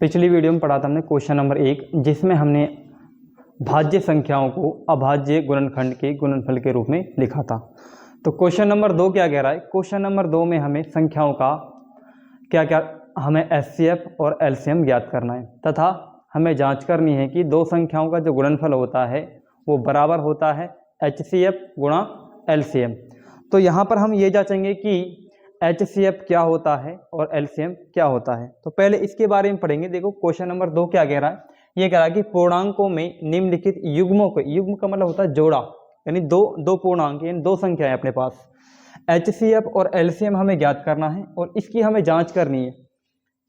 पिछली वीडियो में पढ़ा था हमने क्वेश्चन नंबर 1, जिसमें हमने भाज्य संख्याओं को अभाज्य गुणनखंड के गुणनफल के रूप में लिखा था। तो क्वेश्चन नंबर 2 क्या कह रहा है? क्वेश्चन नंबर 2 में हमें संख्याओं का क्या हमें एचसीएफ और एलसीएम ज्ञात करना है तथा हमें जांच करनी है कि दो संख्याओं का जो गुणनफल होता है वो बराबर होता है एचसीएफ गुणा एलसीएम। तो यहाँ पर हम ये जांचेंगे कि एचसीएफ क्या होता है और एलसीएम क्या होता है। तो पहले इसके बारे में पढ़ेंगे। देखो क्वेश्चन नंबर 2 क्या कह रहा है? ये कह रहा है कि पूर्णांकों में निम्नलिखित युग्मों को, युग्म का मतलब होता है जोड़ा, यानी दो पूर्णांक यानी दो संख्याएं अपने पास, एचसीएफ और एलसीएम हमें ज्ञात करना है और इसकी हमें जांच करनी है।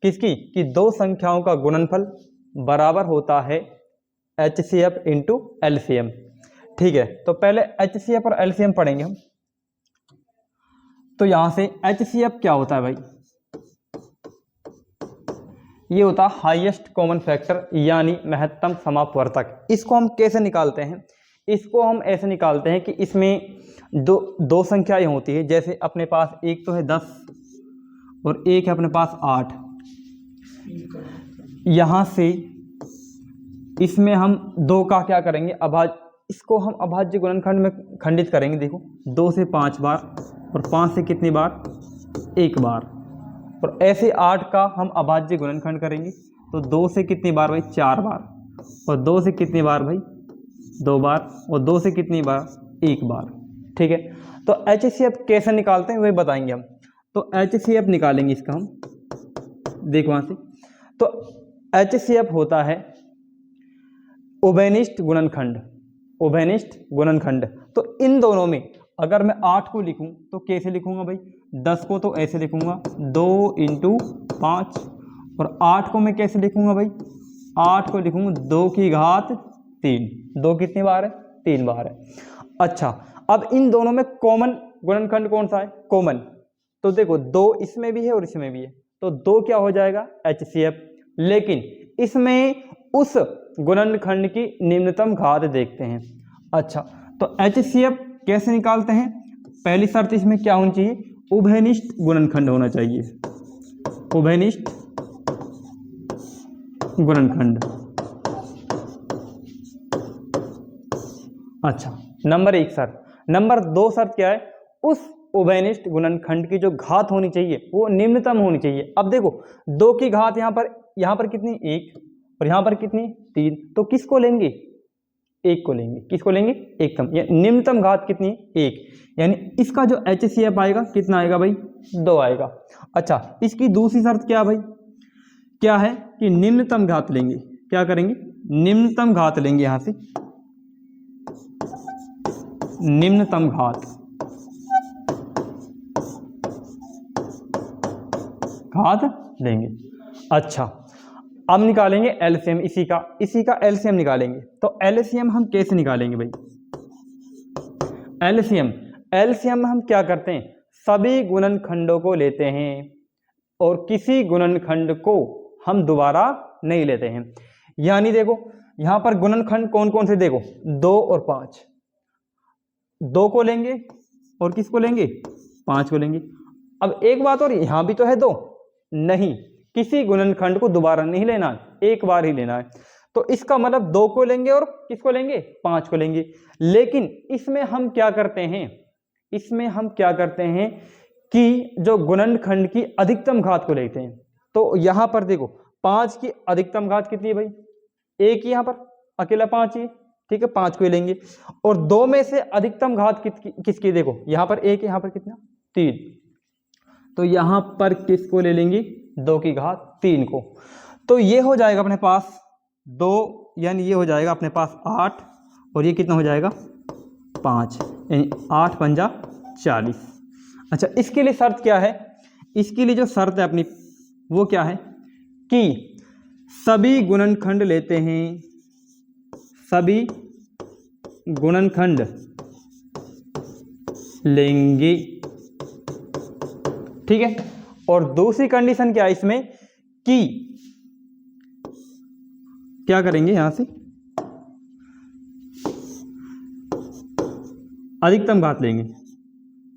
किसकी? कि दो संख्याओं का गुणनफल बराबर होता है एचसीएफ इंटू एलसीएम। ठीक है, तो पहले एचसीएफ और एलसीएम पढ़ेंगे हम। तो यहां से एचसीएफ क्या होता है भाई? ये होता है हाईएस्ट कॉमन फैक्टर यानी महत्तम समापवर्तक। इसको हम कैसे निकालते हैं? इसको हम ऐसे निकालते हैं कि इसमें दो संख्याएं होती है। जैसे अपने पास एक तो है 10 और एक है अपने पास 8। यहां से इसमें हम दो का क्या करेंगे? इसको हम अभाज्य गुणनखंड में खंडित करेंगे। देखो 2 से 5 बार और 5 से कितनी बार? 1 बार। और ऐसे 8 का हम अभाज्य गुणनखंड करेंगे तो 2 से कितनी बार भाई? 4 बार। और 2 से कितनी बार भाई? 2 बार। और 2 से कितनी बार? 1 बार। ठीक है, तो एचसीएफ कैसे निकालते हैं वही बताएंगे हम। तो एचसीएफ निकालेंगे इसका हम। देखो वहां से, तो एचसीएफ होता है उभयनिष्ठ गुणनखंड। उभयनिष्ठ गुणनखंड। तो इन दोनों में अगर मैं 8 को लिखूं तो कैसे लिखूंगा भाई? 10 को तो ऐसे लिखूंगा 2 × 5। और 8 को मैं कैसे लिखूंगा भाई? 8 को लिखूंगा 2 की घात 3। 2 कितनी बार है? 3 बार है। अच्छा, अब इन दोनों में कॉमन गुणनखंड कौन सा है? कॉमन। तो देखो 2 इसमें भी है और इसमें भी है, तो 2 क्या हो जाएगा? एचसीएफ। लेकिन इसमें उस गुणनखंड की निम्नतम घात देखते हैं। अच्छा, तो एचसीएफ कैसे निकालते हैं? पहली शर्त इसमें क्या होनी चाहिए? उभयनिष्ठ गुणनखंड होना चाहिए। उभयनिष्ठ गुणनखंड। अच्छा, नंबर 1 शर्त। नंबर 2 शर्त क्या है? उस उभयनिष्ठ गुणनखंड की जो घात होनी चाहिए वो निम्नतम होनी चाहिए। अब देखो 2 की घात यहाँ पर कितनी? 1। और यहाँ पर कितनी? 3। तो किसको लेंगे? 1 को लेंगे। किसको लेंगे? एकम। या निम्नतम घात कितनी? 1। यानी इसका जो एचसीएफ आएगा कितना आएगा भाई? 2 आएगा। अच्छा, इसकी दूसरी शर्त क्या भाई? क्या है? कि निम्नतम घात लेंगे। क्या करेंगे? निम्नतम घात लेंगे। यहां से निम्नतम घात लेंगे। अच्छा, अब निकालेंगे एलसीएम। इसी का एलसीएम निकालेंगे। तो एलसीएम हम कैसे निकालेंगे भाई? एलसीएम हम क्या करते हैं? सभी गुणनखंडों को लेते हैं और किसी गुणनखंड को हम दोबारा नहीं लेते हैं। यानी देखो यहां पर गुणनखंड कौन कौन से? देखो 2 और 5। 2 को लेंगे और किसको लेंगे? 5 को लेंगे। अब एक बात और, यहां भी तो है 2। नहीं, किसी गुणनखंड को दोबारा नहीं लेना, एक बार ही लेना है। तो इसका मतलब 2 को लेंगे और किसको लेंगे? 5 को लेंगे। लेकिन इसमें हम क्या करते हैं? इसमें हम क्या करते हैं कि जो गुणनखंड की अधिकतम घात को लेते हैं। तो यहां पर देखो 5 की अधिकतम घात कितनी है भाई? 1 ही, यहां पर अकेला 5 ही। ठीक है, 5 को ही लेंगे। और 2 में से अधिकतम घात किसकी? देखो यहां पर 1, यहां पर कितना? 3। तो यहां पर किसको ले लेंगे? 2 की घात 3 को। तो ये हो जाएगा अपने पास 2, यानी ये हो जाएगा अपने पास 8 और ये कितना हो जाएगा? 5, यानी 8 पंजा 40। अच्छा, इसके लिए शर्त क्या है? इसके लिए जो शर्त है अपनी वो क्या है? कि सभी गुणनखंड लेते हैं, सभी गुणनखंड लेंगे। ठीक है, और दूसरी कंडीशन क्या है इसमें? कि क्या करेंगे? यहां से अधिकतम घात लेंगे।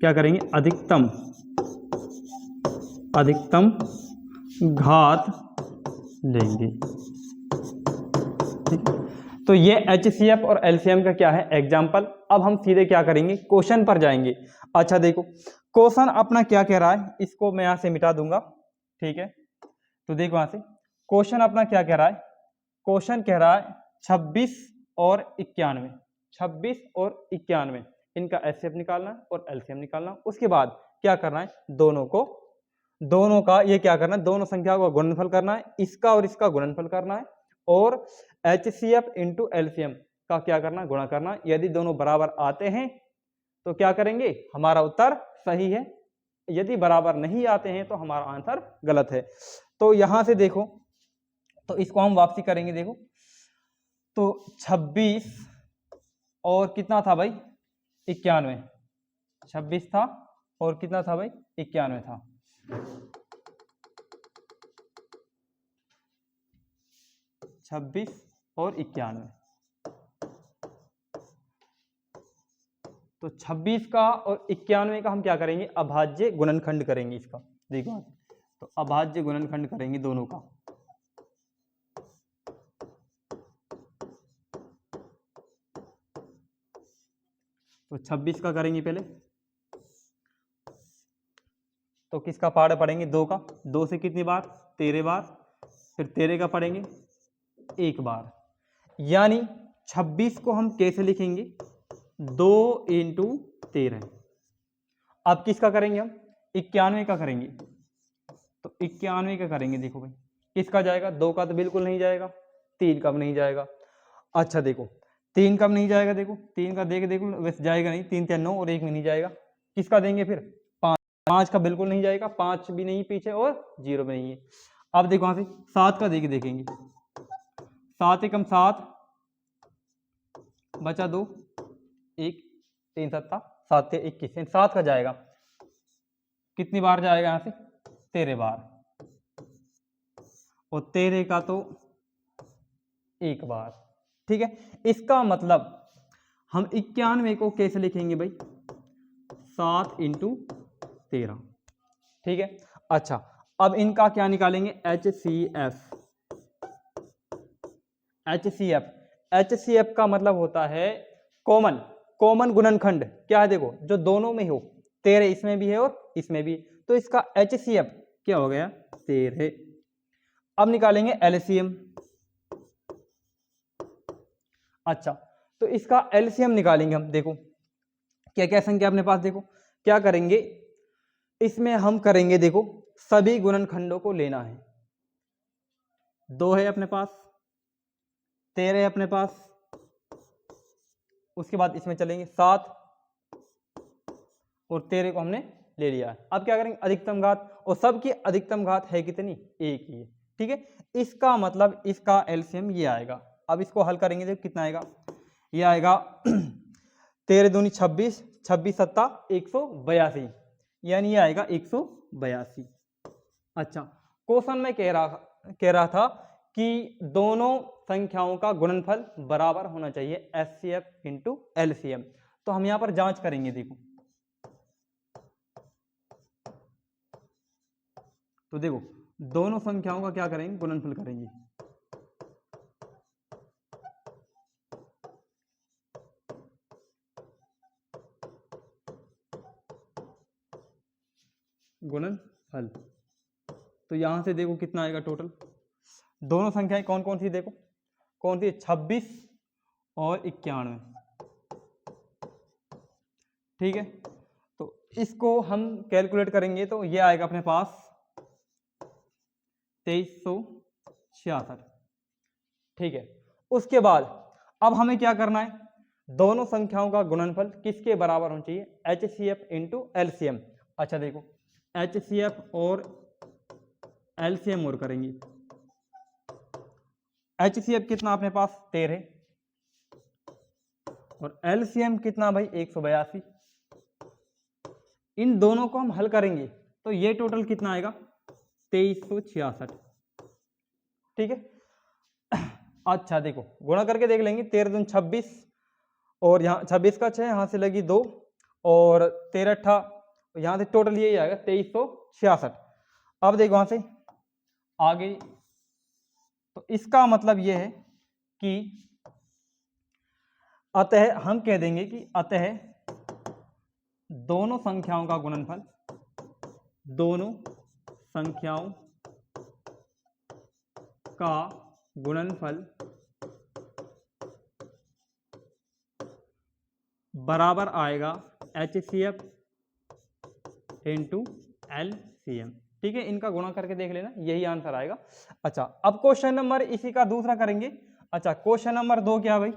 क्या करेंगे? अधिकतम घात लेंगे। ठीक है, तो ये HCF और LCM का क्या है एग्जाम्पल। अब हम सीधे क्या करेंगे, क्वेश्चन पर जाएंगे। अच्छा देखो क्वेश्चन अपना क्या कह रहा है, इसको मैं यहाँ से मिटा दूंगा। ठीक है, तो देखो यहाँ से क्वेश्चन अपना क्या कह रहा है, क्वेश्चन कह रहा है 26 और 91, 26 और 91 इनका HCF निकालना है और LCM निकालना। उसके बाद क्या करना है, दोनों का ये क्या करना है, दोनों संख्या का गुणनफल करना है, इसका और इसका गुणनफल करना है, और HCF इंटू LCM का क्या करना है, गुणा करना है। यदि दोनों बराबर आते हैं तो क्या करेंगे, हमारा उत्तर सही है, यदि बराबर नहीं आते हैं तो हमारा आंसर गलत है। तो यहां से देखो, तो इसको हम वापसी करेंगे। देखो तो 26 और कितना था भाई, 91, 26 था और कितना था भाई, 91 था। छब्बीस और 91, तो 26 का और 91 का हम क्या करेंगे, अभाज्य गुणनखंड करेंगे इसका। देखो तो अभाज्य गुणनखंड करेंगे दोनों का। तो 26 का करेंगे पहले, तो किसका पार्ट पढ़ेंगे, 2 का, 2 से कितनी बार, 13 बार, फिर 13 का पढ़ेंगे 1 बार। यानी 26 को हम कैसे लिखेंगे, 2 इंटू 13। अब किसका करेंगे हम, 91 का करेंगे, तो 91 का करेंगे। देखो भाई किसका जाएगा, 2 का तो बिल्कुल नहीं जाएगा, 3 का भी नहीं जाएगा। अच्छा देखो 3 का भी नहीं जाएगा, देखो 3 का देखो वैसे जाएगा नहीं, 3 3 9 और 1 में नहीं जाएगा। किसका देंगे फिर, 5 का बिल्कुल नहीं जाएगा, 5 भी नहीं पीछे और 0 भी नहीं है। अब देखो वहां से 7 का देखेंगे, 7 एकम 7 बचा 2, 1, 3 7 7 21, 7 का जाएगा, कितनी बार जाएगा यहाँ से, 13 बार, और 13 का तो 1 बार। ठीक है, इसका मतलब हम 91 को कैसे लिखेंगे भाई, 7 इंटू 13। ठीक है, अच्छा अब इनका क्या निकालेंगे, HCF का मतलब होता है कॉमन गुणनखंड। क्या है, देखो जो दोनों में हो, 13 इसमें भी है और इसमें भी, तो इसका HCF क्या हो गया, 13। अब निकालेंगे LCM। अच्छा तो इसका LCM निकालेंगे हम। देखो क्या क्या संख्या अपने पास, देखो क्या करेंगे, इसमें हम करेंगे, देखो सभी गुणनखंडों को लेना है। 2 है अपने पास, 13 है अपने पास, उसके बाद इसमें चलेंगे 7 और 13 को हमने ले लिया है। अब क्या करेंगे, अधिकतम घात, और सबकी अधिकतम घात है कितनी, 1 ही है। ठीक है, इसका मतलब इसका LCM ये आएगा। अब इसको हल करेंगे, देखो कितना आएगा, ये आएगा 13 दूनी 26, 26 सत्ता 182, यानी ये आएगा 182। अच्छा क्वेश्चन में कह रहा था कि दोनों संख्याओं का गुणनफल बराबर होना चाहिए, HCF इंटू LCM। तो हम यहां पर जांच करेंगे। देखो तो देखो दोनों संख्याओं का क्या करेंगे, गुणनफल करेंगे। गुणनफल, तो यहां से देखो कितना आएगा टोटल, दोनों संख्याएं कौन कौन सी, देखो कौन सी, 26 और 91। ठीक है, तो इसको हम कैलकुलेट करेंगे तो ये आएगा अपने पास 2366। ठीक है, उसके बाद अब हमें क्या करना है, दोनों संख्याओं का गुणनफल किसके बराबर होना चाहिए, HCF इंटू LCM। अच्छा देखो HCF और LCM और करेंगे। HCF कितना अपने पास, 13, और LCM कितना भाई, 182। इन दोनों को हम हल करेंगे तो ये टोटल कितना आएगा, 2366। ठीक है, अच्छा देखो गुणा करके देख लेंगे, 13 दूनी 26, और यहाँ 26 का 6, यहाँ से लगी 2, और 13 अट्ठा, यहाँ से टोटल यही आएगा 2366। अब देखो वहां से आगे तो इसका मतलब ये है कि अतः हम कह देंगे कि अतः दोनों संख्याओं का गुणनफल, दोनों संख्याओं का गुणनफल बराबर आएगा HCF इंटू LCM। ठीक है, इनका गुणा करके देख लेना, यही आंसर आएगा। अच्छा, अब क्वेश्चन नंबर इसी का दूसरा करेंगे। अच्छा, क्वेश्चन नंबर 2 क्या भाई?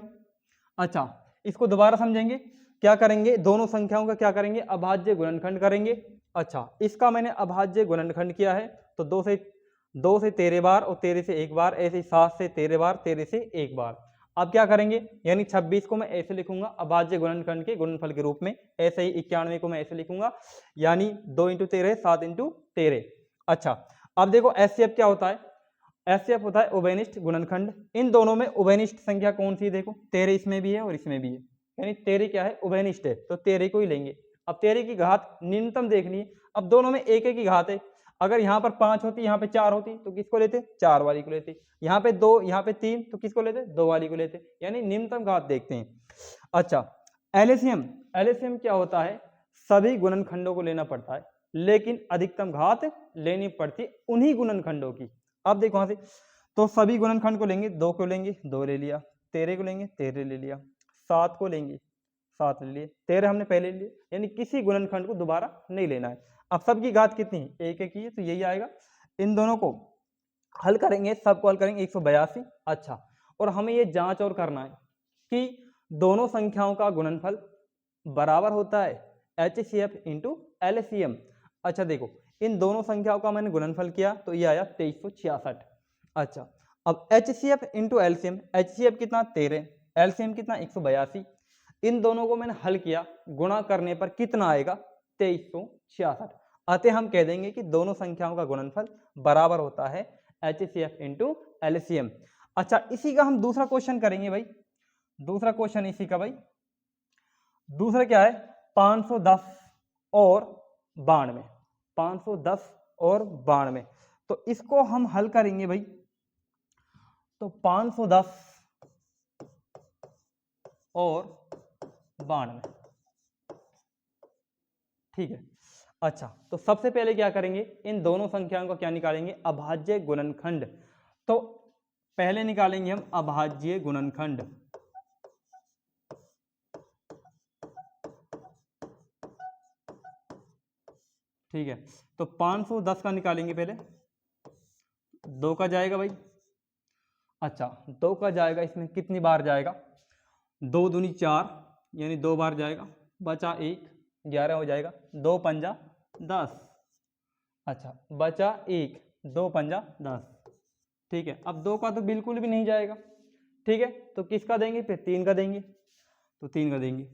अच्छा, इसको दोबारा समझेंगे। क्या करेंगे? दोनों संख्याओं का क्या करेंगे? अभाज्य गुणनखंड करेंगे। अच्छा, इसका मैंने अभाज्य गुणनखंड किया है, तो 2 से 13 बार और 13 से 1 बार, ऐसे 7 से 13 बार, 13 से 1 बार। अब क्या करेंगे? यानी 26 को मैं ऐसे लिखूंगा अभाज्य गुणनखंड के गुणनफल के रूप में, ऐसे ही 91 को मैं ऐसे लिखूंगा, यानी 2 × 13 7 × 13। अच्छा, अब देखो HCF क्या होता है? HCF होता है उभयनिष्ठ गुणनखंड। इन दोनों में उभयनिष्ठ संख्या कौन सी? देखो 13 इसमें भी है और इसमें भी है, यानी 13 क्या है? उभयनिष्ठ है, तो 13 को ही लेंगे। अब 13 की घात न्यूनतम देखनी है। अब दोनों में एक एक की घात है, अगर यहाँ पर 5 होती, यहाँ पे 4 होती, तो किसको लेते? 4 वाली को लेते। यहाँ पे 2, यहाँ पे 3, तो किसको लेते? 2 वाली को लेते, यानी न्यूनतम घात देखते हैं। अच्छा, LCM क्या होता है? सभी गुणनखंडों को लेना पड़ता है, लेकिन अधिकतम घात लेनी पड़ती उन्हीं गुणनखंडों की। अब देखो वहां से, तो सभी गुणनखंड को लेंगे, 2 को लेंगे, 2 ले लिया, 13 को लेंगे, 13 ले लिया, 7 को लेंगे, 7 ले लिए, 13 हमने पहले ले लिया, यानी किसी गुणनखंड को दोबारा नहीं लेना है। अब सबकी घात कितनी है? एक एक ही है, तो यही आएगा। इन दोनों को हल करेंगे, सबको हल करेंगे, 182। अच्छा, और हमें ये जांच और करना है कि दोनों संख्याओं का गुणनफल बराबर होता है HCF इंटू LCM। अच्छा देखो, इन दोनों संख्याओं का मैंने गुणनफल किया तो ये आया 2366। अच्छा, अब HCF इंटू LCM, HCF कितना? 13, LCM कितना? 182। इन दोनों को मैंने हल किया, गुणा करने पर कितना आएगा? 2366। अतः हम कह देंगे कि दोनों संख्याओं का गुणनफल बराबर होता है HCF इंटू LCM। अच्छा, इसी का हम दूसरा क्वेश्चन करेंगे भाई। दूसरा क्वेश्चन इसी का भाई, दूसरा क्या है? 510 और 92, 510 और 92। तो इसको हम हल करेंगे भाई, तो 510 और 92। ठीक है। अच्छा, तो सबसे पहले क्या करेंगे? इन दोनों संख्याओं का क्या निकालेंगे? अभाज्य गुणनखंड। तो पहले निकालेंगे हम अभाज्य गुणनखंड। ठीक है, तो 510 का निकालेंगे पहले, 2 का जाएगा भाई। अच्छा, 2 का जाएगा, इसमें कितनी बार जाएगा? 2 दूनी 4, यानी 2 बार जाएगा, बचा 1, 11 हो जाएगा, 2 पंजा 10। अच्छा, बचा 1, 2 पंजा 10। ठीक है, अब 2 का तो बिल्कुल भी नहीं जाएगा। ठीक है, तो किसका देंगे? फिर 3 का देंगे, तो 3 का देंगे,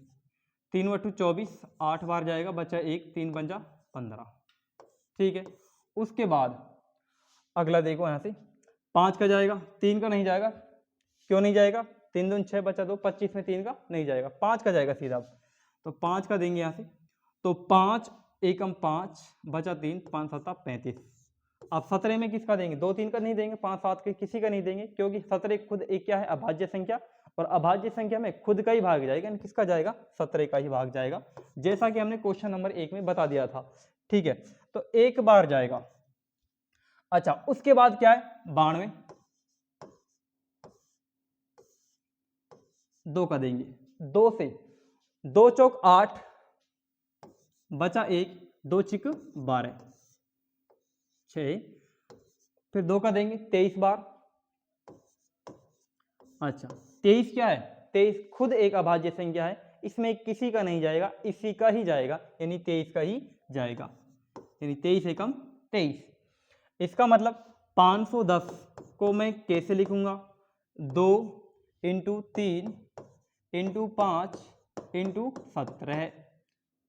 3 × 24, 8 बार जाएगा, बचा 1, 3 पंजा 15। ठीक है, उसके बाद अगला देखो यहाँ से, 5 का जाएगा, 3 का नहीं जाएगा। क्यों नहीं जाएगा? 3 दूनी 6, बचा 2, 25 में 3 का नहीं जाएगा, 5 का जाएगा सीधा। तो 5 का देंगे यहाँ से, तो 5 एकम 5, बचा 3, 5 7 35। अब 17 में किसका देंगे? 2 3 का नहीं देंगे, 5 7 के किसी का नहीं देंगे, क्योंकि 17 खुद एक क्या है? अभाज्य संख्या, और अभाज्य संख्या में खुद का ही भाग जाएगा, यानी किसका जाएगा? 17 का ही भाग जाएगा, जैसा कि हमने क्वेश्चन नंबर 1 में बता दिया था। ठीक है, तो एक बार जाएगा। अच्छा, उसके बाद क्या है? 92, 2 का देंगे, 2 से 2 चौक 8, बचा 1, 2 चिक 12, 6, फिर 2 का देंगे, 23 बार। अच्छा, 23 क्या है? 23 खुद एक अभाज्य संख्या है, इसमें किसी का नहीं जाएगा, इसी का ही जाएगा, यानी 23 का ही जाएगा, यानी 23 एकम 23। इसका मतलब 510 को मैं कैसे लिखूंगा? 2 × 3 × 5 × 17।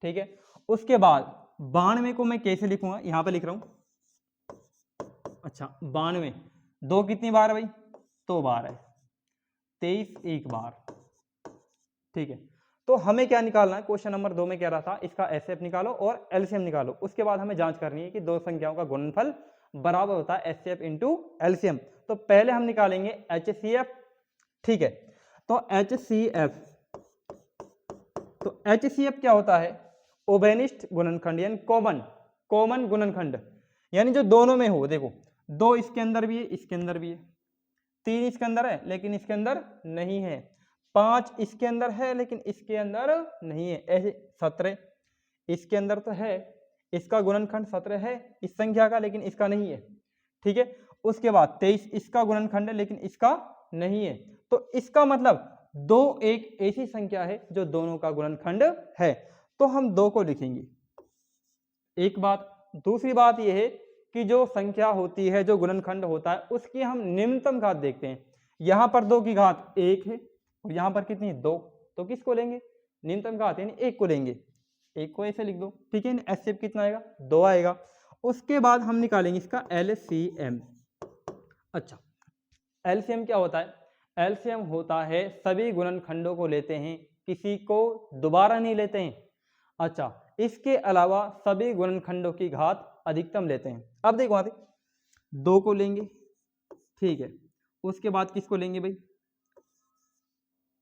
ठीक है, उसके बाद 92 को मैं कैसे लिखूंगा? यहां पे लिख रहा हूं। अच्छा, 92, 2 कितनी बार है भाई? 2 बार है, 23 एक बार। ठीक है, तो हमें क्या निकालना है? क्वेश्चन नंबर 2 में कह रहा था इसका HCF निकालो और LCM निकालो। उसके बाद हमें जांच करनी है कि दो संख्याओं का गुणनफल बराबर होता है HCF इंटू एलसीएम। तो पहले हम निकालेंगे HCF, ठीक है। तो HCF क्या होता है? ओबेनिस्ट गुणनखंड यानी कॉमन गुणनखंड, यानी जो दोनों में हो। देखो 2 इसके अंदर भी है, इसके अंदर भी है, 3 इसके अंदर है लेकिन इसके अंदर नहीं है, 5 इसके अंदर है लेकिन इसके अंदर नहीं है, ऐसे 17 इसके अंदर तो है, इसका गुणनखंड 17 है इस संख्या का लेकिन इसका नहीं है, ठीक है। उसके बाद 23 इसका गुणनखंड है लेकिन इसका नहीं है। तो इसका मतलब 2 एक ऐसी संख्या है जो दोनों का गुणनखंड है, तो हम 2 को लिखेंगे। एक बात। दूसरी बात यह है कि जो संख्या होती है, जो गुणनखंड होता है, उसकी हम निम्नतम घात देखते हैं। यहां पर 2 की घात 1 है और यहां पर कितनी 2, तो किसको लेंगे? निम्नतम घात यानी 1 को लेंगे, 1 को ऐसे लिख दो, ठीक है। HCF कितना आएगा? 2 आएगा। उसके बाद हम निकालेंगे इसका LCM। अच्छा, LCM क्या होता है? LCM होता है सभी गुणनखंडों को लेते हैं, किसी को दोबारा नहीं लेते हैं। अच्छा, इसके अलावा सभी गुणनखंडों की घात अधिकतम लेते हैं। अब देखो वहां 2 को लेंगे, ठीक है। उसके बाद किसको लेंगे भाई?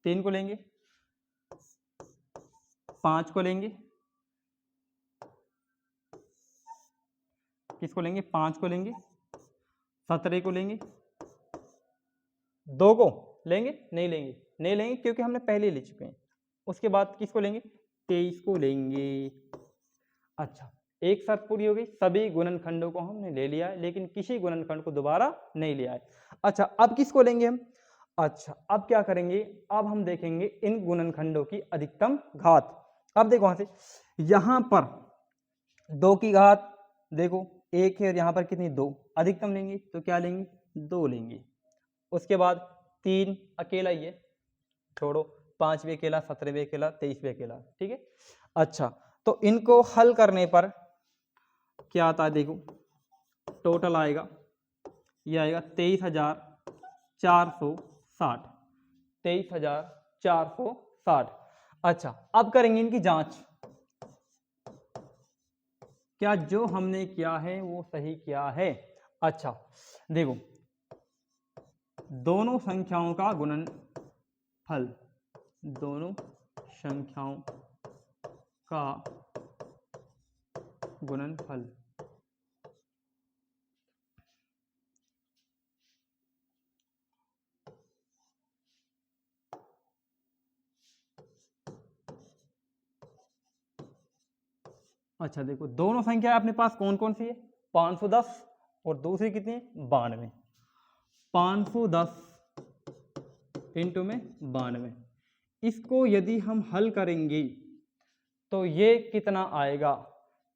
3 को लेंगे, 5 को लेंगे, किसको लेंगे? 5 को लेंगे, 17 को लेंगे, 2 को लेंगे? नहीं लेंगे, नहीं लेंगे क्योंकि हमने पहले ले चुके हैं। उसके बाद किसको लेंगे? 23 को लेंगे। अच्छा, एक शर्त पूरी हो गई, सभी गुणनखंडों को हमने ले लिया है लेकिन किसी गुणनखंड को दोबारा नहीं लिया है। अच्छा, अब किसको लेंगे हम? अच्छा, अब क्या करेंगे? अब हम देखेंगे इन गुणनखंडों की अधिकतम घात। अब देखो वहां से, यहां पर 2 की घात देखो 1 है और यहां पर कितनी 2, अधिकतम लेंगे तो क्या लेंगे? 2 लेंगे। उसके बाद 3 अकेला ही है, छोड़ो, 5 भी अकेला, 17 भी अकेला, 23 भी अकेला, ठीक है। अच्छा, तो इनको हल करने पर क्या आता है? देखो टोटल आएगा, ये आएगा 23,460, 23,460। अच्छा, अब करेंगे इनकी जांच, क्या जो हमने किया है वो सही किया है। अच्छा देखो, दोनों संख्याओं का गुणनफल, दोनों संख्याओं का गुणनफल अच्छा देखो, दोनों संख्या अपने पास कौन कौन सी है? 510 और दूसरी कितनी है? 92। 510 इंटू में 92, इसको यदि हम हल करेंगे तो ये कितना आएगा?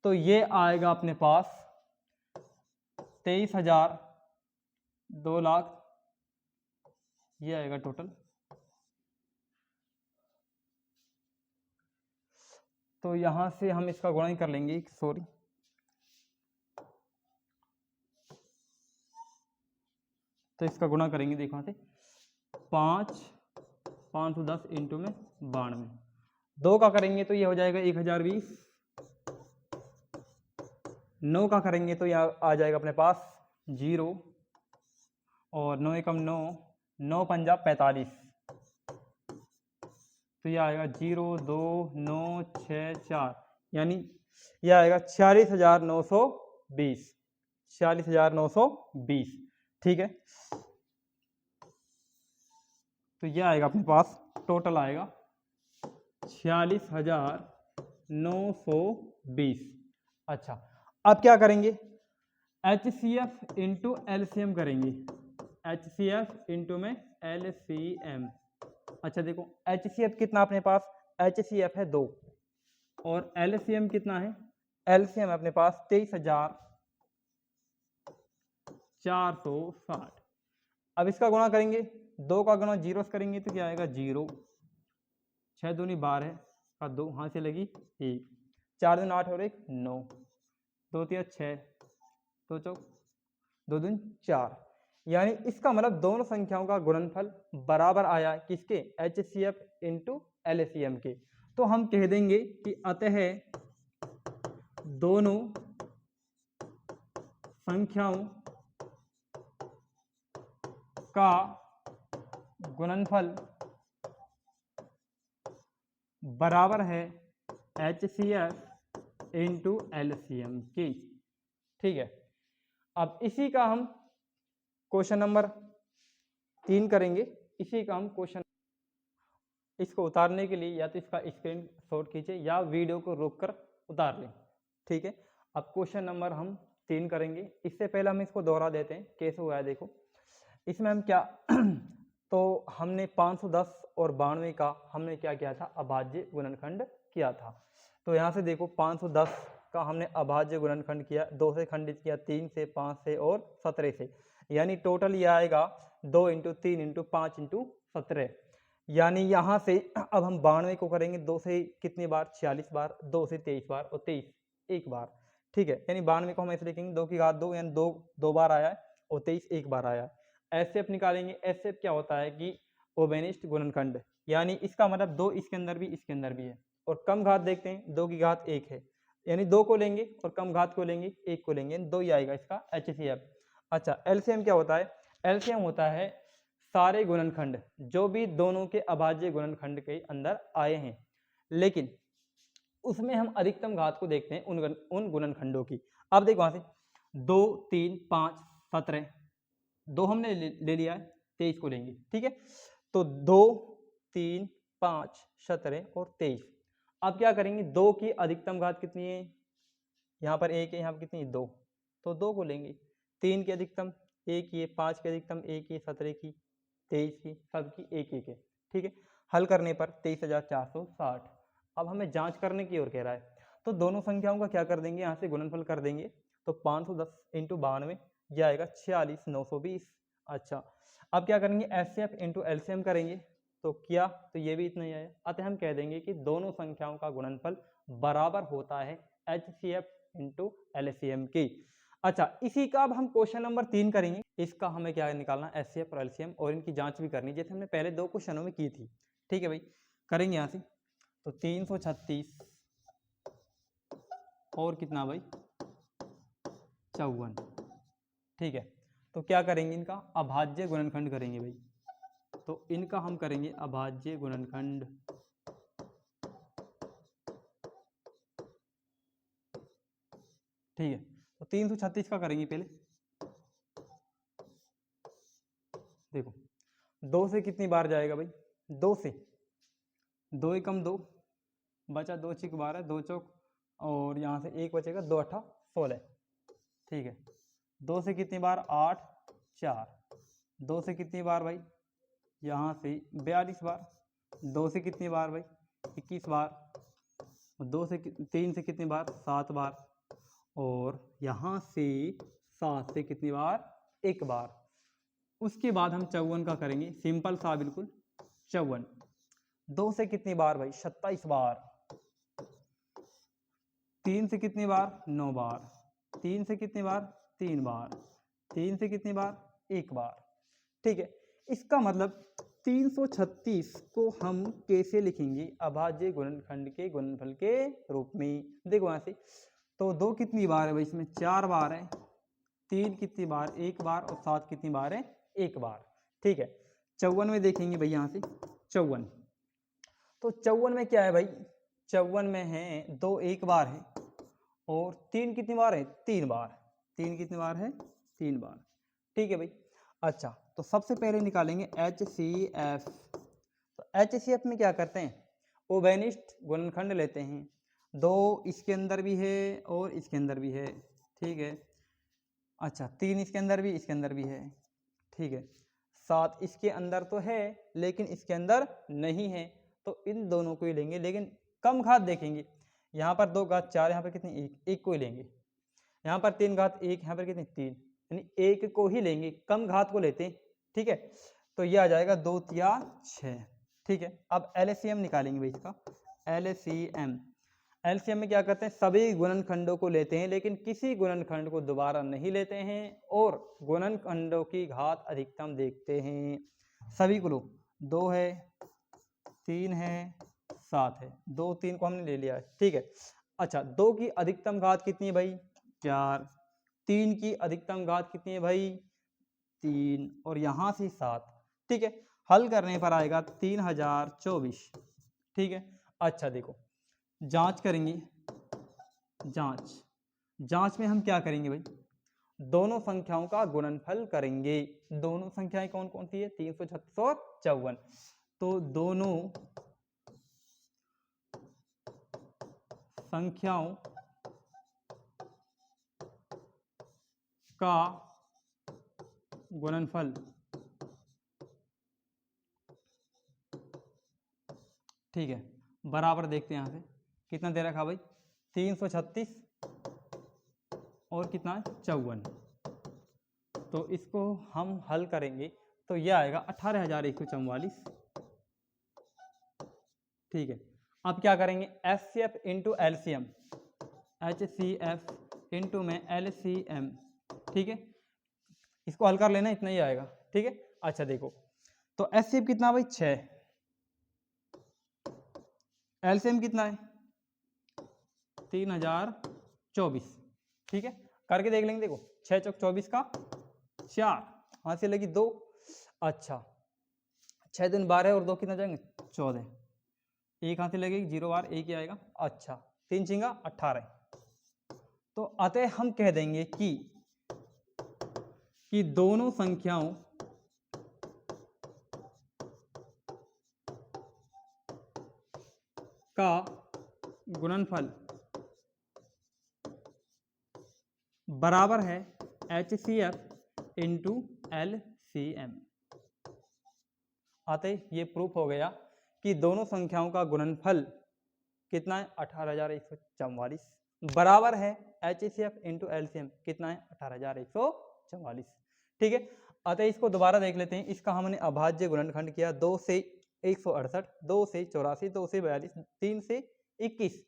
तो ये आएगा अपने पास 23,000, 2 लाख, ये आएगा टोटल। तो यहां से हम इसका गुणा ही कर लेंगे, सॉरी, तो इसका गुणा करेंगे, देखो वहां से 510 इंटू में 92, 2 का करेंगे तो ये हो जाएगा 1020, 9 का करेंगे तो यह आ जाएगा अपने पास 0, और 9 एकम 9, 9 पंजा 45, तो यह आएगा 0 2 9 6 4, यानी यह आएगा 46,920, 46,920, ठीक है। तो यह आएगा अपने पास, टोटल आएगा 46,920। अच्छा, अब क्या करेंगे? HCF इंटू LCM करेंगे, HCF इंटू में LCM। अच्छा देखो, HCF कितना अपने पास? HCF है 2 और LCM कितना है? LCM अपने पास 23,460। अब इसका गुणा करेंगे, 2 का गुणा 0 से करेंगे तो क्या आएगा? 0, 6 दूनी 12 का 2 हाथ से लगी 1, 4 दूनी 8 और 1 9, 2 3 6, 2 चौक 2 दूनी 4, यानी इसका मतलब दोनों संख्याओं का गुणनफल बराबर आया किसके? HCF इंटू LCM के। तो हम कह देंगे कि अतः दोनों संख्याओं का गुणनफल बराबर है HCF इंटू LCM की। ठीक है, अब इसी का हम क्वेश्चन नंबर 3 करेंगे। इसी का हम क्वेश्चन, इसको उतारने के लिए या तो इसका स्क्रीन शॉट खींचे या वीडियो को रोककर उतार लें। ठीक है, अब क्वेश्चन नंबर हम 3 करेंगे। इससे पहले हम इसको दोहरा देते हैं कैसे हुआ है। देखो इसमें हम क्या तो हमने 510 और 92 का हमने क्या किया था, अभाज्य गुणनखंड किया था। तो यहाँ से देखो 510 का हमने अभाज्य गुणनखंड किया, 2 से खंडित किया, 3 से, 5 से और 17 से, यानी टोटल ये आएगा 2 × 3 × 5 × 17। यानी यहाँ से अब हम 92 को करेंगे 2 से कितनी बार, 46 बार, 2 से 23 बार और 23 एक बार। ठीक है, यानी 92 को हम ऐसे लिखेंगे 2 की घात 2, यानी 2 बार आया है और 23 एक बार आया है। एचसीएफ निकालेंगे। एचसीएफ क्या होता है कि ओबेनिस्ट गुणनखंड, यानी इसका मतलब 2 इसके अंदर भी इसके अंदर भी है। और कम घात देखते हैं, 2 की घात 1 है, यानी 2 को लेंगे और कम घात को लेंगे 1 को लेंगे, 2 ही आएगा इसका एचसीएफ। अच्छा, एलसीएम क्या होता है, एलसीएम होता है सारे गुणनखंड जो भी दोनों के अभाज्य गुणनखंड के अंदर आए हैं, लेकिन उसमें हम अधिकतम घात को देखते हैं उन गुणनखंडों की। अब देखो वहां से 2, 3, 5, 17, 2 हमने ले लिया है, 23 को लेंगे। ठीक है, तो 2, 3, 5, 17 और 23। अब क्या करेंगे, 2 की अधिकतम घात कितनी है, यहाँ पर 1 है, यहाँ पर कितनी है 2, तो 2 को लेंगे। 3 की अधिकतम 1 की है, 5 की अधिकतम 1 की, 17 की, 23 की, सबकी 1 है। ठीक है, हल करने पर 23,460। अब हमें जांच करने की ओर कह रहा है, तो दोनों संख्याओं का क्या कर देंगे, यहाँ से गुणनफल कर देंगे। तो 510 × 92 यह आएगा 46,920। अच्छा, अब क्या करेंगे, एचसीएफ इंटू एलसीएम करेंगे, तो किया तो ये भी इतना ही आया। अतः हम कह देंगे कि दोनों संख्याओं का गुणनफल बराबर होता है एचसीएफ इंटू एलसीएम की। अच्छा, इसी का अब हम क्वेश्चन नंबर 3 करेंगे। इसका हमें क्या निकालना, एचसीएफ और एलसीएम, और इनकी जांच भी करनी जैसे हमने पहले 2 क्वेश्चनों में की थी। ठीक है भाई, करेंगे यहाँ से। तो 336 और कितना भाई, 54। ठीक है, तो क्या करेंगे, इनका अभाज्य गुणनखंड करेंगे भाई। तो इनका हम करेंगे अभाज्य गुणनखंड। ठीक है, तो 336 का करेंगे पहले। देखो 2 से कितनी बार जाएगा भाई, 2 से, 2 एकम 2 बचा, 2 छिक 12, 2 चौक, और यहाँ से 1 बचेगा, 2 8 16। ठीक है, 2 से कितनी बार, 8, 4, 2 से कितनी बार भाई, यहाँ से 42 बार, 2 से कितनी बार भाई, 21 बार, 2 से 3 से कितनी बार, 7 बार, और यहाँ से 7 से कितनी बार, 1 बार। उसके बाद हम 54 का करेंगे, सिंपल सा बिल्कुल 54। 2 से कितनी बार भाई, 27 बार, 3 से कितनी बार, 9 बार, 3 से कितनी बार, 3 बार, 3 से कितनी बार, 1 बार। ठीक है, इसका मतलब 336 को हम कैसे लिखेंगे, अभाज्य गुणनखंड के गुणनफल के रूप में। देखो यहाँ से, तो 2 कितनी बार है भाई, इसमें 4 बार है, 3 कितनी बार, 1 बार, और 7 कितनी बार है, 1 बार। ठीक है, 54 में देखेंगे भाई, यहाँ से 54, तो 54 में क्या है भाई, 54 में है 2 1 बार है, और 3 कितनी बार है, 3 बार, 3 कितनी बार है, 3 बार। ठीक है भाई। अच्छा, तो सबसे पहले निकालेंगे HCF। तो HCF में क्या करते हैं, ओबेनिस्ट गुणनखंड लेते हैं, 2 इसके अंदर भी है और इसके अंदर भी है। ठीक है, अच्छा 3 इसके अंदर भी, इसके अंदर भी है। ठीक है, 7 इसके अंदर तो है लेकिन इसके अंदर नहीं है, तो इन दोनों को ही लेंगे, लेकिन कम घात देखेंगे। यहाँ पर 2 घात 4, यहाँ पर कितनी, 1 को ही लेंगे। यहाँ पर 3 घात 1, यहाँ पर कितनी, 3, यानी 1 को ही लेंगे, कम घात को लेते हैं। ठीक है, तो ये आ जाएगा 2 या 6। ठीक है, अब एलसीएम निकालेंगे भाई इसका। एलसीएम, एलसीएम में क्या करते हैं, सभी गुणनखंडों को लेते हैं, लेकिन किसी गुणनखंड को दोबारा नहीं लेते हैं, और गुणनखंडों की घात अधिकतम देखते हैं। सभी को लो, 2 है, 3 है, 7 है, 2 3 को हमने ले लिया है। ठीक है, अच्छा 2 की अधिकतम घात कितनी है भाई, 4, 3 की अधिकतम घात कितनी है भाई 3 और यहाँ से 7। ठीक है, हल करने पर आएगा 3024। ठीक है, अच्छा देखो जांच करेंगे। जांच में हम क्या करेंगे भाई, दोनों संख्याओं का गुणनफल करेंगे। दोनों संख्याएं कौन कौन सी है 336 और 54। तो दोनों संख्याओं का गुणनफल ठीक है बराबर, देखते हैं यहाँ से कितना दे रखा भाई 336 और कितना है 54। तो इसको हम हल करेंगे तो यह आएगा 18,144। ठीक है, अब क्या करेंगे HCF into LCM, HCF into में LCM। ठीक है, इसको हल कर लेना, इतना ही आएगा। ठीक है, अच्छा देखो तो HCF कितना भाई 6, LCM कितना है 3024। ठीक है, करके देख लेंगे। देखो 6 चौक 24 का 4, हाथ से लगी 2। अच्छा 6 दिन 12 और 2 कितना जाएंगे 14, एक हाथ से लगेगी 0 बार एक ही आएगा। अच्छा 3 चिंगा 18। तो अतः हम कह देंगे कि दोनों संख्याओं का गुणनफल बराबर है HCF इंटू LCM। अतः ये प्रूफ हो गया कि दोनों संख्याओं का गुणनफल कितना है 18,144 बराबर है HCF इंटू LCM कितना है 18,144। ठीक है, अतः इसको दोबारा देख लेते हैं। इसका हमने अभाज्य गुणनखंड किया 2 से 168, 2 से 84, 2 से 42, 3 से 21,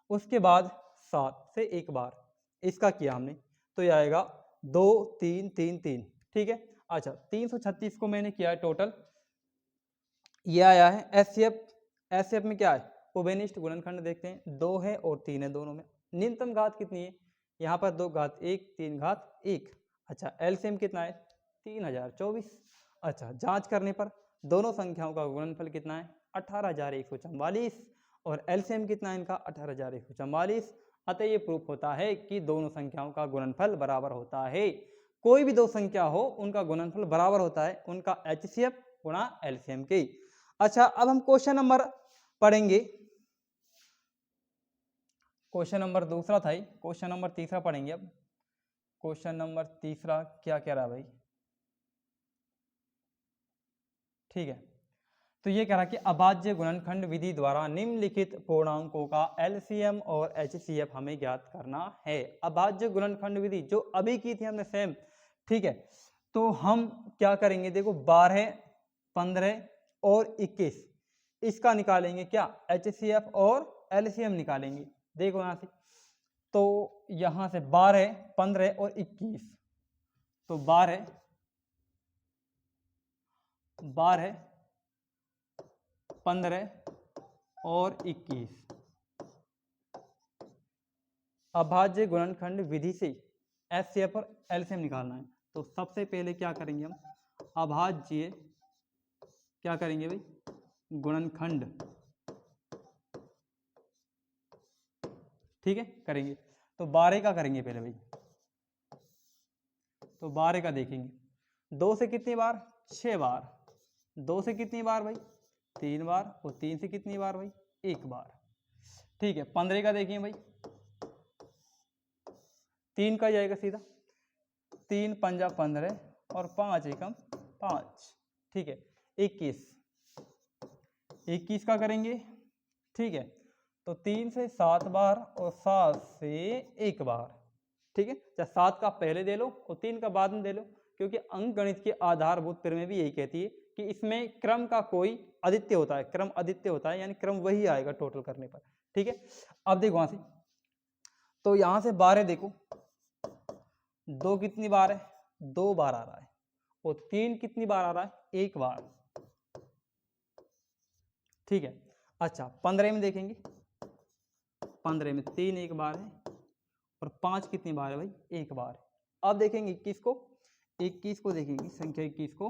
उसके बाद 7 से एक बार इसका किया हमने, तो ये आएगा 2 3 3 3। ठीक है, अच्छा 336 को मैंने किया है टोटल, ये आया है HCF में क्या है उभयनिष्ठ गुणनखंड देखते हैं 2 है और 3 है, दोनों में न्यूनतम घात कितनी है यहाँ पर 2 घात 1 3 घात 1। अच्छा LCM कितना है 3024। अच्छा जांच करने पर दोनों संख्याओं का गुणनफल कितना है 18,144 और LCM कितना है इनका 18,144। अतः ये प्रूफ होता है कि दोनों संख्याओं का गुणनफल बराबर होता है। कोई भी दो संख्या हो उनका गुणनफल बराबर होता है उनका HCF गुणा LCM के। अच्छा अब हम क्वेश्चन नंबर पढ़ेंगे, क्वेश्चन नंबर दूसरा था, क्वेश्चन नंबर तीसरा पढ़ेंगे। अब क्वेश्चन नंबर तीसरा क्या कह रहा भाई, ठीक है तो ये कह रहा कि अभाज्य गुणनखंड विधि द्वारा निम्नलिखित पूर्णांकों का LCM और HCF हमें ज्ञात करना है। अभाज्य गुणनखंड विधि जो अभी की थी हमने सेम। ठीक है, तो हम क्या करेंगे देखो 12 15 और 21 इसका निकालेंगे क्या HCF और LCM निकालेंगे। देखो यहां से, तो यहां से 12 15 और 21, तो 12 15 और 21 अभाज्य गुणनखंड विधि से HCF और LCM निकालना है। तो सबसे पहले क्या करेंगे हम अभाज्य क्या करेंगे भाई गुणनखंड, ठीक है करेंगे। तो 12 का करेंगे पहले भाई, तो 12 का देखेंगे 2 से कितनी बार 6 बार, 2 से कितनी बार भाई 3 बार और 3 से कितनी बार भाई 1 बार। ठीक है 15 का देखिए भाई 3 का जाएगा सीधा 3 पंजा 15 और 5 एकम 5। ठीक है 21 का करेंगे। ठीक है तो 3 से 7 बार और 7 से 1 बार। ठीक है चाहे 7 का पहले दे लो और 3 का बाद में दे लो, क्योंकि अंक गणित की आधारभूत प्रमेय भी यही कहती है कि इसमें क्रम का कोई अद्वितीय होता है, क्रम अद्वितीय होता है, यानी क्रम वही आएगा टोटल करने पर। ठीक है अब देखो वहां से, तो यहां से 12 देखो 2 कितनी बार है 2 बार आ रहा है और 3 कितनी बार आ रहा है 1 बार। ठीक है अच्छा 15 में देखेंगे 15 में 3 1 बार है और 5 कितनी बार है भाई 1 बार। अब देखेंगे 21 को, 21 को देखेंगे, संख्या 21 को,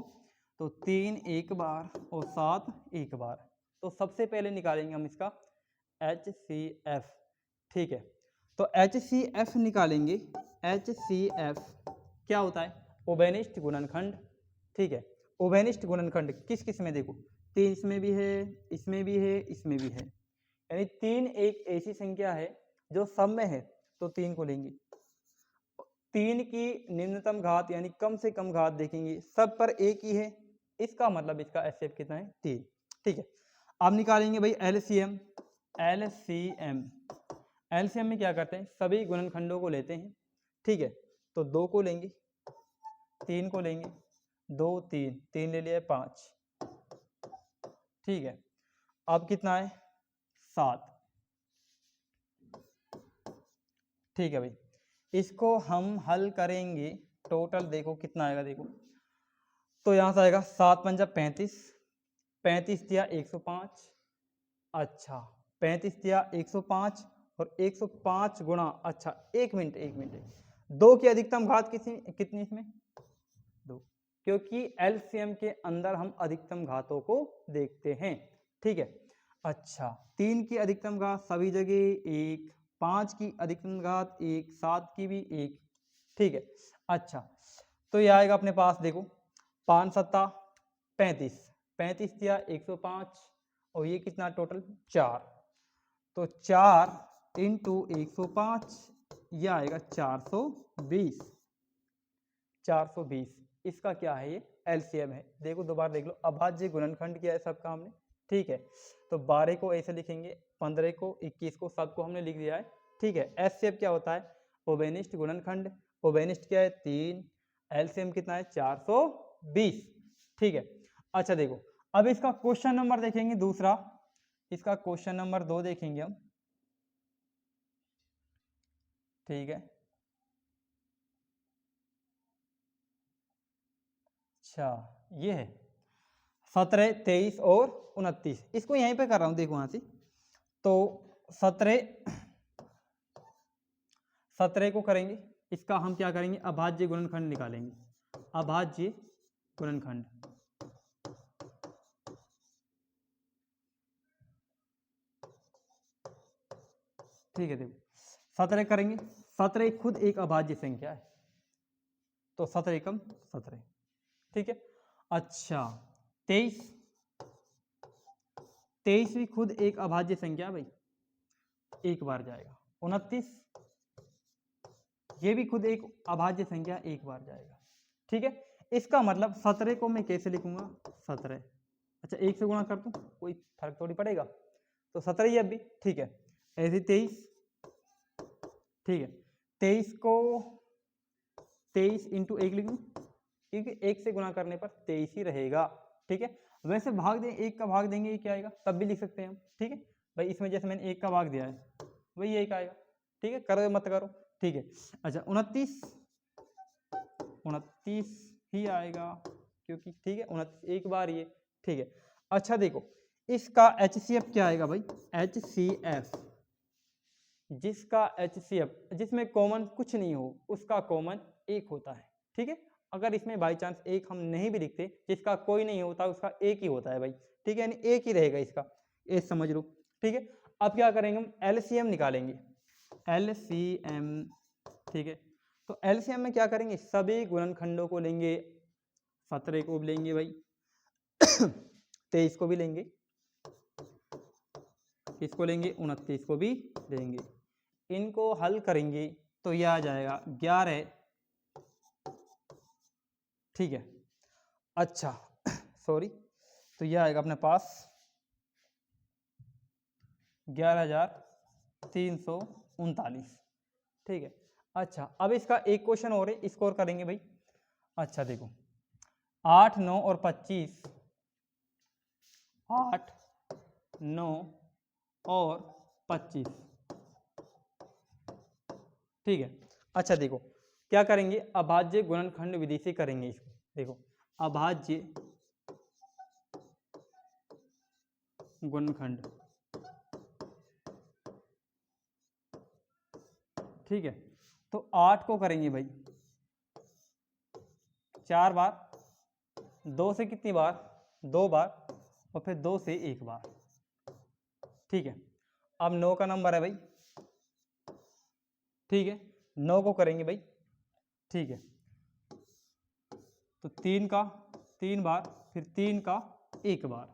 तो 3 एक बार और 7 एक बार। तो सबसे पहले निकालेंगे हम इसका HCF, ठीक है। तो HCF निकालेंगे, HCF क्या होता है? उभयनिष्ठ गुणनखंड, ठीक है। उभयनिष्ठ गुणनखंड किस किस में? देखो 3 इसमें भी है, इसमें भी है, इसमें भी है, यानी 3 एक ऐसी संख्या है जो सब में है, तो 3 को लेंगे। 3 की न्यूनतम घात यानी कम से कम घात देखेंगे, सब पर एक ही है, इसका मतलब इसका HCF कितना है? 3, ठीक है। अब निकालेंगे भाई LCM। LCM में क्या करते हैं? सभी गुणनखंडों को लेते हैं, ठीक है। तो 2 को लेंगे, 3 को लेंगे, 2 3 3 ले लिया 5, ठीक है। अब कितना है? 7, ठीक है भाई। इसको हम हल करेंगे, टोटल देखो कितना आएगा, देखो तो यहाँ से आएगा 7 पंजा 35, 35 दिया 105, अच्छा 35 दिया 105 और 105 गुणा, अच्छा एक मिनट, 2 की अधिकतम घात कितनी इसमें? 2, क्योंकि LCM के अंदर हम अधिकतम घातों को देखते हैं, ठीक है। अच्छा 3 की अधिकतम घात सभी जगह 1, 5 की अधिकतम घात 1, 7 की भी 1, ठीक है। अच्छा तो ये आएगा अपने पास, देखो 5 सत्ता 35, 35 दिया 105 और ये कितना टोटल? 4, तो 4 इंटू 105, यह आएगा 420, 420 इसका क्या है? ये LCM है। देखो दोबारा देख लो, अभाज्य गुणनखंड किया है सबका हमने, ठीक है। तो 12 को ऐसे लिखेंगे, 15 को, 21 को, सबको हमने लिख दिया है, ठीक है। HCF क्या होता है? उभयनिष्ठ गुणनखंड। उभयनिष्ठ क्या है? 3, LCM कितना है? 420, ठीक है। अच्छा देखो अब इसका क्वेश्चन नंबर देखेंगे दूसरा, इसका क्वेश्चन नंबर 2 देखेंगे हम, ठीक है। अच्छा ये है 17, 23 और 29, इसको यहीं पे कर रहा हूं, देखो वहां से। तो 17 को करेंगे, इसका हम क्या करेंगे? अभाज्य गुणनखंड निकालेंगे, अभाज्य गुणनखंड, ठीक है। देखो 17 करेंगे, 17 खुद एक अभाज्य संख्या है, तो 17 एकम 17, ठीक है। अच्छा 23, 23 भी खुद एक अभाज्य संख्या भाई, एक बार जाएगा। 29 ये भी खुद एक अभाज्य संख्या, एक बार जाएगा, ठीक है। इसका मतलब 17 को मैं कैसे लिखूंगा? 17, अच्छा 1 से गुणा कर दूं, कोई फर्क थोड़ी पड़ेगा, तो 17 ही अब भी, ठीक है। ऐसे 23, ठीक है। 23 को 23 इंटू 1 लिख दूं, क्योंकि 1 से गुणा करने पर 23 ही रहेगा, ठीक है। वैसे भाग दें, 1 का भाग देंगे, ये क्या आएगा? तब भी लिख सकते हैं हम, ठीक है भाई। इसमें जैसे मैंने 1 का भाग दिया है, वही 1 आएगा, ठीक है। करो मत करो, ठीक है। अच्छा 29, 29 ही आएगा, क्योंकि ठीक है 29 एक बार ये, ठीक है। अच्छा देखो इसका HCF क्या आएगा भाई? HCF जिसका HCF जिसमें कॉमन कुछ नहीं हो उसका कॉमन 1 होता है, ठीक है। अगर इसमें बाई चांस 1 हम नहीं भी लिखते, जिसका कोई नहीं होता उसका 1 ही होता है भाई, ठीक है, यानी 1 ही रहेगा इसका, ये समझ लो, ठीक है। अब क्या करेंगे हम? LCM निकालेंगे, LCM, ठीक है। तो LCM में क्या करेंगे? सभी गुणनखंडों को लेंगे, 17 को भी लेंगे भाई 23 को भी लेंगे, किसको लेंगे? 29 को भी लेंगे, इनको हल करेंगे तो यह आ जाएगा 11, ठीक है। अच्छा सॉरी, तो यह आएगा अपने पास 11,339, ठीक है। अच्छा अब इसका एक क्वेश्चन और है, स्कोर करेंगे भाई। अच्छा देखो 8, 9 और 25, 8, 9 और 25, ठीक है। अच्छा देखो क्या करेंगे? अभाज्य गुणनखंड विधि से करेंगे इसको, देखो अभाज्य गुणनखंड, ठीक है। तो 8 को करेंगे भाई 4 बार, 2 से कितनी बार, 2 बार, और फिर 2 से 1 बार। ठीक है, अब 9 का नंबर है भाई, ठीक है, 9 को करेंगे भाई, ठीक है, तो 3 का 3 बार, फिर 3 का 1 बार,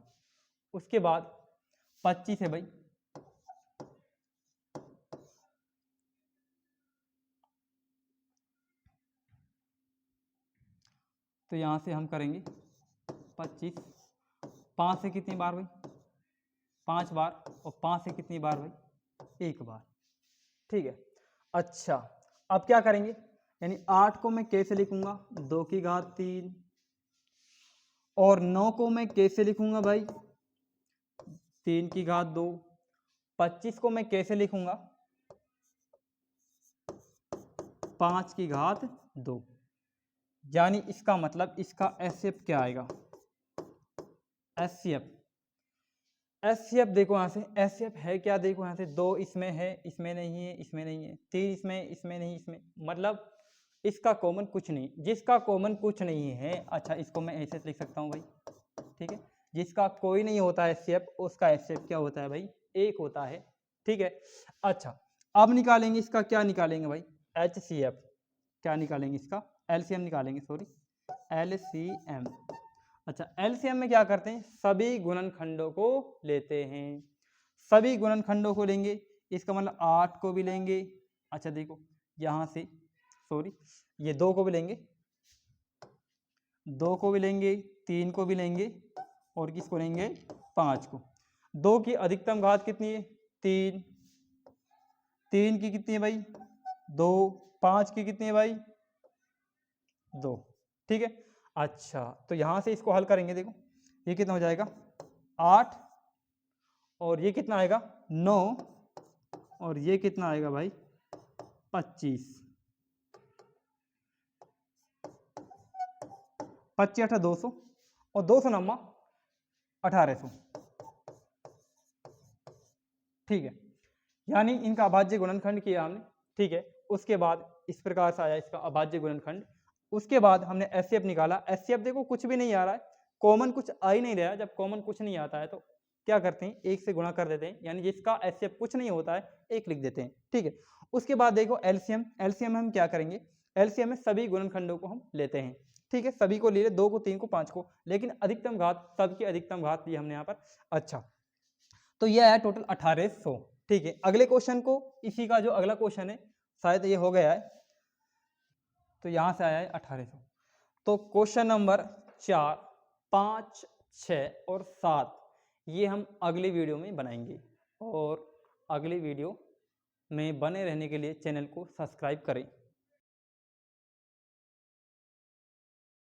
उसके बाद 25 है भाई, तो यहाँ से हम करेंगे 25, 5 से कितनी बार भाई, 5 बार, और 5 से कितनी बार भाई, 1 बार। ठीक है, अच्छा अब क्या करेंगे, यानी 8 को मैं कैसे लिखूंगा, 2 की घात 3, और 9 को मैं कैसे लिखूंगा भाई, 3 की घात 2, 25 को मैं कैसे लिखूंगा, 5 की घात 2। यानी इसका मतलब इसका एचसीएफ क्या आएगा, एचसीएफ, एचसीएफ देखो यहाँ से, एचसीएफ है क्या, देखो यहाँ से 2 इसमें है, इसमें नहीं है, इसमें नहीं है, 3 इसमें, इसमें नहीं, इसमें, मतलब इसका कॉमन कुछ नहीं, जिसका कॉमन कुछ नहीं है, अच्छा इसको मैं ऐसे लिख सकता हूँ भाई, ठीक है, जिसका कोई नहीं होता है एचसीएफ, उसका एचसीएफ क्या होता है भाई, 1 होता है। ठीक है, अच्छा अब निकालेंगे इसका, क्या निकालेंगे भाई, एचसीएफ, क्या निकालेंगे इसका, एलसीएम निकालेंगे, सॉरी एलसीएम। अच्छा एलसीएम में क्या करते हैं, सभी गुणनखंडों को लेते हैं, सभी गुणनखंडों को लेंगे, इसका मतलब 8 को भी लेंगे, अच्छा देखो यहाँ से, सॉरी ये 2 को भी लेंगे, 2 को भी लेंगे, 3 को भी लेंगे, और किसको लेंगे, 5 को। 2 की अधिकतम घात कितनी है, 3, 3 की कितनी है भाई, 2, 5 की कितनी है भाई, 2। ठीक है, अच्छा तो यहां से इसको हल करेंगे, देखो ये कितना हो जाएगा, 8, और ये कितना आएगा 9, और ये कितना आएगा भाई 25, 25 8 200, और 200 नम्मा 1800। ठीक है, यानी इनका अभाज्य गुणनखंड किया हमने। ठीक है, उसके बाद इस प्रकार से आया इसका अभाज्य गुणनखंड। उसके बाद हमने एचसीएफ निकाला, एचसीएफ देखो कुछ भी नहीं आ रहा है, कॉमन कुछ आ ही नहीं रहा। जब कॉमन कुछ नहीं आता है तो क्या करते हैं, 1 से गुणा कर देते हैं, यानी जिसका एचसीएफ कुछ नहीं होता है 1 लिख देते हैं। ठीक है, उसके बाद देखो एलसीएम, एलसीएम में हम क्या करेंगे, एलसीएम में सभी गुणनखंडों को हम लेते हैं। ठीक है, सभी को ले ले, 2 को 3 को 5 को, लेकिन अधिकतम घात, सबकी अधिकतम घात ली हमने यहाँ पर। अच्छा तो यह है टोटल 1800। ठीक है, अगले क्वेश्चन को, इसी का जो अगला क्वेश्चन है शायद ये हो गया है, तो यहां से आया है 1800। तो क्वेश्चन नंबर 4, 5, 6 और 7 ये हम अगली वीडियो में बनाएंगे, और अगली वीडियो में बने रहने के लिए चैनल को सब्सक्राइब करें।